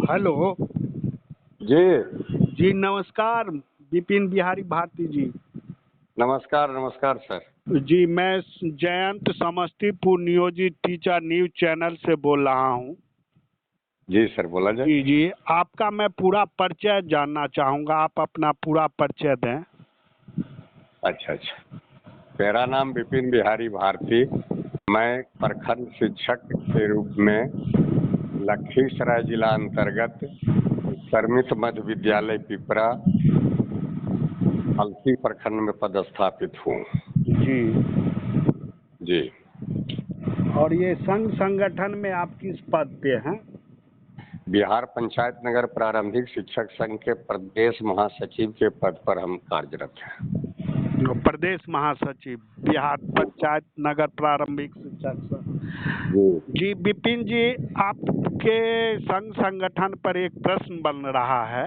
Hello. जी जी नमस्कार, विपिन बिहारी भारती जी। नमस्कार नमस्कार सर। जी मैं जयंत समस्तीपुर नियोजित टीचर न्यूज चैनल से बोल रहा हूँ। जी सर बोला जाए। जी जी, आपका मैं पूरा परिचय जानना चाहूँगा, आप अपना पूरा परिचय दें। अच्छा अच्छा, मेरा नाम विपिन बिहारी भारती, मैं प्रखंड शिक्षक के रूप में लखीसराय जिला अंतर्गत करमित मध्य विद्यालय पिपरा अलसी प्रखंड में पदस्थापित हूँ। जी। जी। और ये संघ संगठन में आप किस पद पे हैं? बिहार पंचायत नगर प्रारंभिक शिक्षक संघ के प्रदेश महासचिव के पद पर हम कार्यरत हैं। प्रदेश महासचिव बिहार पंचायत नगर प्रारंभिक शिक्षक संघ। जी जी विपिन जी, आपके संघ संगठन पर एक प्रश्न बन रहा है।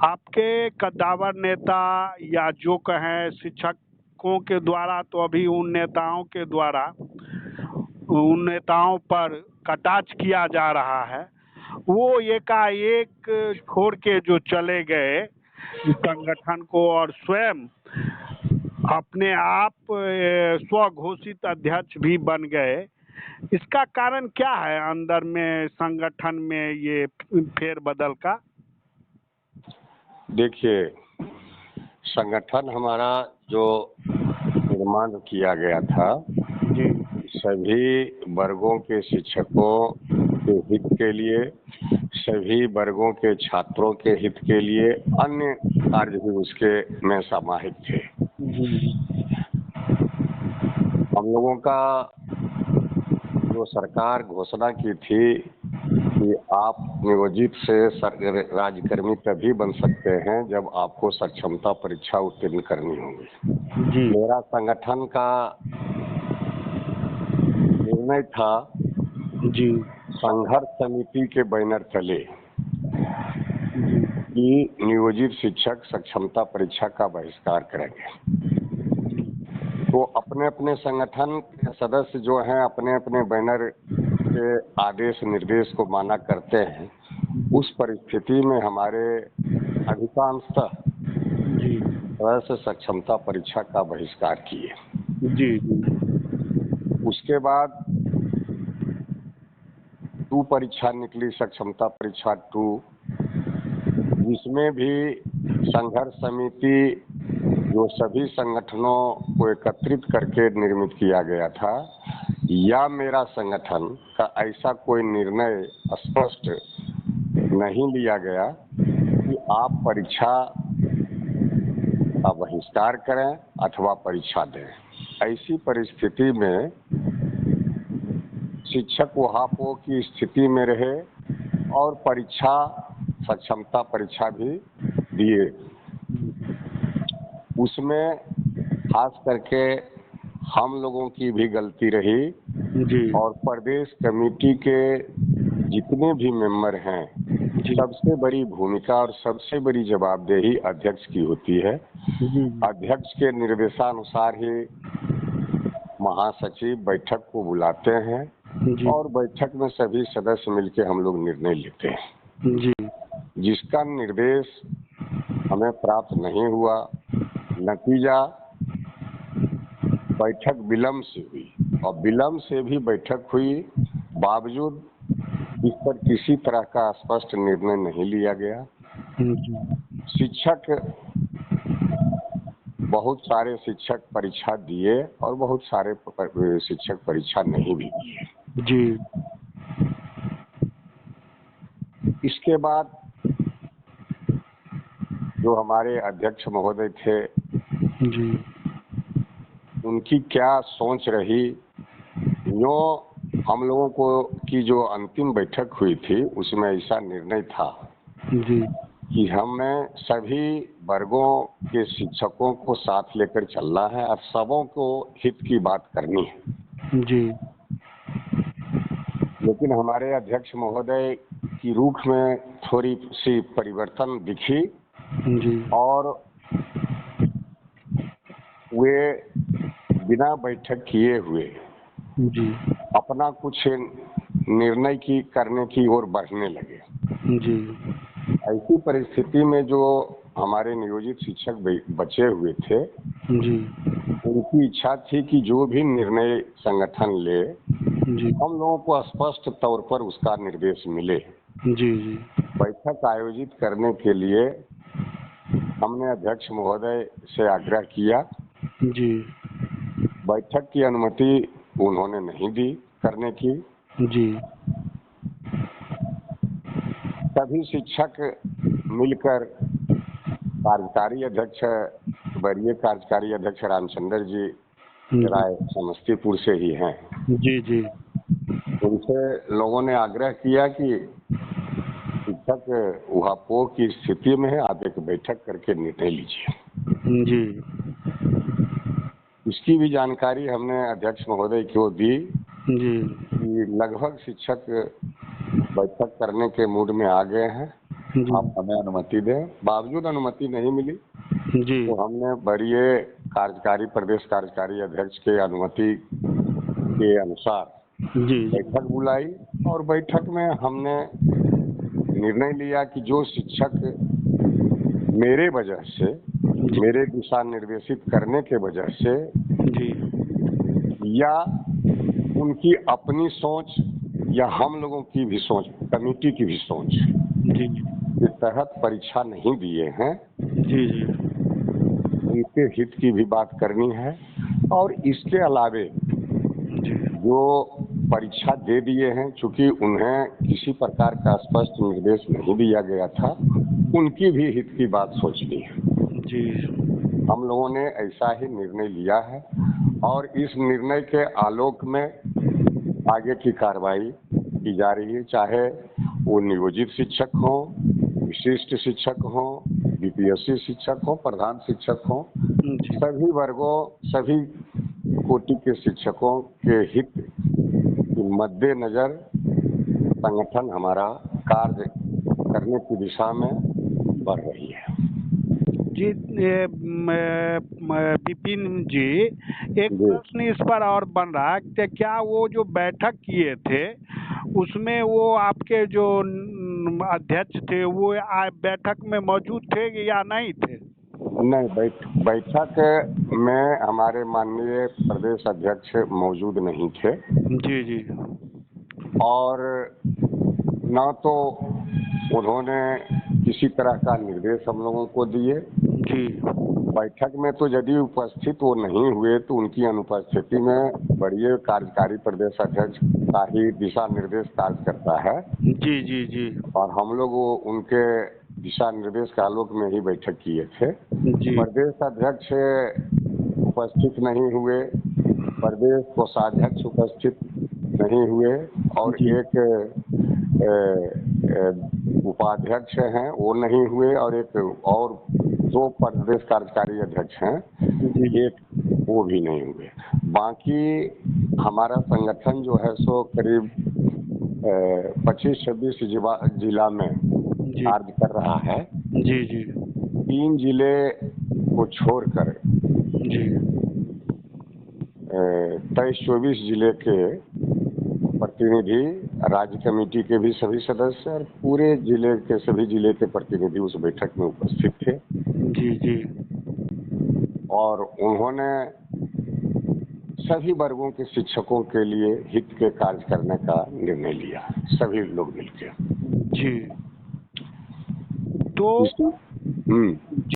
आपके कद्दावर नेता या जो कहें शिक्षकों के द्वारा, तो अभी उन नेताओं पर कटाक्ष किया जा रहा है। वो एकाएक छोड़ के जो चले गए इस संगठन को और स्वयं अपने आप स्वघोषित अध्यक्ष भी बन गए। इसका कारण क्या है अंदर में संगठन में ये फेरबदल का? देखिए, संगठन हमारा जो निर्माण किया गया था जी सभी वर्गों के शिक्षकों के हित के लिए, सभी वर्गों के छात्रों के हित के लिए, अन्य कार्य भी उसके में समाहित थे। हम लोगों का जो सरकार घोषणा की थी कि आप नियोजित से राज्यकर्मी तभी बन सकते हैं जब आपको सक्षमता परीक्षा उत्तीर्ण करनी होगी। मेरा संगठन का निर्णय था जी संघर्ष समिति के बैनर तले कि नियोजित शिक्षक सक्षमता परीक्षा का बहिष्कार करेंगे। तो अपने अपने संगठन के सदस्य जो हैं अपने अपने बैनर के आदेश निर्देश को माना करते हैं। उस परिस्थिति में हमारे अधिकांशतः सदस्य सक्षमता परीक्षा का बहिष्कार किए। जी उसके बाद 2 परीक्षा निकली, सक्षमता परीक्षा 2, जिसमें भी संघर्ष समिति जो सभी संगठनों को एकत्रित करके निर्मित किया गया था, या मेरा संगठन का ऐसा कोई निर्णय स्पष्ट नहीं लिया गया कि आप परीक्षा का बहिष्कार करें अथवा परीक्षा दें। ऐसी परिस्थिति में शिक्षक वहां की स्थिति में रहे और परीक्षा सक्षमता परीक्षा भी दिए। उसमें खास करके हम लोगों की भी गलती रही जी और प्रदेश कमेटी के जितने भी मेंबर हैं, सबसे बड़ी भूमिका और सबसे बड़ी जवाबदेही अध्यक्ष की होती है। अध्यक्ष के निर्देशानुसार ही महासचिव बैठक को बुलाते हैं और बैठक में सभी सदस्य मिलकर हम लोग निर्णय लेते हैं। जिसका निर्देश हमें प्राप्त नहीं हुआ, नतीजा बैठक विलंब से हुई और विलंब से भी बैठक हुई, बावजूद इस पर किसी तरह का स्पष्ट निर्णय नहीं लिया गया। बहुत सारे शिक्षक परीक्षा दिए और बहुत सारे शिक्षक परीक्षा नहीं भी दिए। जी इसके बाद जो हमारे अध्यक्ष महोदय थे, जी उनकी क्या सोच रही, जो हम लोगों को की जो अंतिम बैठक हुई थी उसमें ऐसा निर्णय था जी कि हमें सभी वर्गों के शिक्षकों को साथ लेकर चलना है और सबों को हित की बात करनी है। जी लेकिन हमारे अध्यक्ष महोदय की रुख में थोड़ी सी परिवर्तन दिखी और वे बिना बैठक किए हुए अपना कुछ निर्णय करने की ओर बढ़ने लगे। जी ऐसी परिस्थिति में जो हमारे नियोजित शिक्षक बचे हुए थे, जी उनकी इच्छा थी कि जो भी निर्णय संगठन ले, जी हम लोगों को स्पष्ट तौर पर उसका निर्देश मिले। जी जी बैठक आयोजित करने के लिए हमने अध्यक्ष महोदय से आग्रह किया। जी बैठक की अनुमति उन्होंने नहीं दी करने की। जी सभी शिक्षक मिलकर कार्यकारी अध्यक्ष, वरीय कार्यकारी अध्यक्ष रामचंद्र जी राय समस्तीपुर से ही हैं, जी जी उनसे लोगों ने आग्रह किया कि शिक्षक ऊहापोह की स्थिति में है, आप एक बैठक करके निर्णय लीजिए। जी इसकी भी जानकारी हमने अध्यक्ष महोदय को दी जी कि लगभग शिक्षक बैठक करने के मूड में आ गए हैं, आप हमें अनुमति दें। बावजूद अनुमति नहीं मिली जी तो हमने वरीय कार्यकारी प्रदेश कार्यकारी अध्यक्ष के अनुमति के अनुसार जी बैठक बुलाई और बैठक में हमने निर्णय लिया कि जो शिक्षक मेरे वजह से, मेरे दिशा निर्देशित करने के वजह से जी या उनकी अपनी सोच या हम लोगों की भी सोच, कमेटी की भी सोच जी के तहत परीक्षा नहीं दिए हैं, जी जी उनके हित की भी बात करनी है। और इसके अलावे जो परीक्षा दे दिए हैं, चूंकि उन्हें किसी प्रकार का स्पष्ट निर्देश नहीं दिया गया था, उनकी भी हित की बात सोचनी है। जी हम लोगों ने ऐसा ही निर्णय लिया है और इस निर्णय के आलोक में आगे की कार्रवाई की जा रही है, चाहे वो नियोजित शिक्षक हो, विशिष्ट शिक्षक हो, बीपीएससी शिक्षक हो, प्रधान शिक्षक हो, सभी वर्गों, सभी कोटि के शिक्षकों के हित के मद्देनजर संगठन हमारा कार्य करने की दिशा में बढ़ रही है। जी विपिन जी, एक प्रश्न इस पर और बन रहा है कि क्या वो जो बैठक किए थे उसमें वो आपके जो अध्यक्ष थे वो बैठक में मौजूद थे या नहीं थे? नहीं, बैठक में हमारे माननीय प्रदेश अध्यक्ष मौजूद नहीं थे। जी जी और न तो उन्होंने किसी तरह का निर्देश हम लोगों को दिए। जी बैठक में तो यदि उपस्थित वो नहीं हुए तो उनकी अनुपस्थिति में वरीय कार्यकारी प्रदेश अध्यक्ष का ही दिशा निर्देश कार्य करता है। जी जी जी और हम लोग वो उनके दिशा निर्देश के आलोक में ही बैठक किए थे। प्रदेश अध्यक्ष उपस्थित नहीं हुए, प्रदेश कोषाध्यक्ष उपस्थित नहीं हुए और एक उपाध्यक्ष हैं वो नहीं हुए और एक और दो प्रदेश कार्यकारी अध्यक्ष हैं, एक वो भी नहीं हुए। बाकी हमारा संगठन जो है सो करीब 25-26 जिला में कार्य कर रहा है। जी जी 3 जिले को छोड़कर 23-24 जिले के प्रतिनिधि, राज्य कमेटी के भी सभी सदस्य और पूरे जिले के सभी जिले के प्रतिनिधि उस बैठक में उपस्थित थे। जी जी और उन्होंने सभी वर्गों के शिक्षकों के लिए हित के कार्य करने का निर्णय लिया, सभी लोग मिलकर। जी तो